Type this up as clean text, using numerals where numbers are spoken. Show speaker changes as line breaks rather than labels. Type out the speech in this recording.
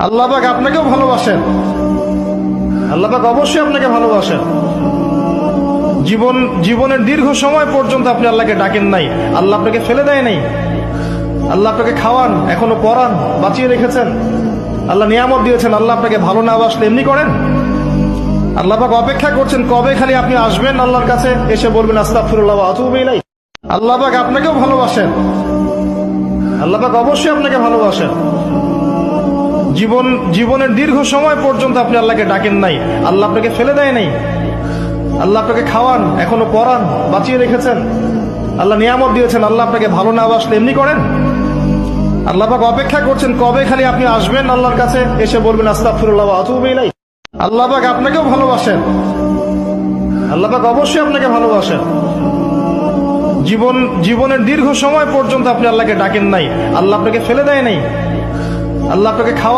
আল্লাহ পাক আপনাকেও ভালোবাসেন। আল্লাহ পাক অবশ্যই আপনাকে ভালোবাসেন। জীবনের দীর্ঘ সময় পর্যন্ত আপনি আল্লাহকে ডাকেন নাই, আল্লাহ আপনাকে ফেলে দেয় নাই। আল্লাহ আপনাকে খাওয়ান, এখনো পড়ান, বাঁচিয়ে রেখেছেন। আল্লাহ নিয়ামত দিয়েছেন। আল্লাহ আপনাকে ভালো না বাসলে এমনি করেন? আল্লাহ পাক অপেক্ষা করছেন কবে খালি আপনি আসবেন আল্লাহর কাছে, এসে বলবেন আস্তাগফিরুল্লাহ ওয়া আতুবু ইলাইহি। আল্লাহ পাক আপনাকেও ভালোবাসেন। আল্লাহ পাক অবশ্যই আপনাকে ভালোবাসেন। জীবনের দীর্ঘ সময় পর্যন্ত আপনি আল্লাহকে ডাকেন নাই, আল্লাহ আপনাকে ফেলে দেয় নাই। আল্লাহ আপনাকে খাওয়ান, এখনো পড়ান, বাঁচিয়ে রেখেছেন। আল্লাহ নিয়ামত দিয়েছেন। আল্লাহ আপনাকে ভালো না বাসলে এমনি করেন? আল্লাহ পাক অপেক্ষা করছেন কবে খালি আপনি আসবেন আল্লাহর কাছে, এসে বলবেন আস্তাগফিরুল্লাহ ওয়া আতুবু ইলাইহি। আল্লাহ পাক আপনাকেও ভালোবাসেন। আল্লাহ পাক অবশ্যই আপনাকে ভালোবাসেন। জীবনের দীর্ঘ সময় পর্যন্ত আপনি আল্লাহকে ডাকেন নাই, আল্লাহ আপনাকে ফেলে দেয় নাই। আল্লাহ আপনাকে খাওয়ান,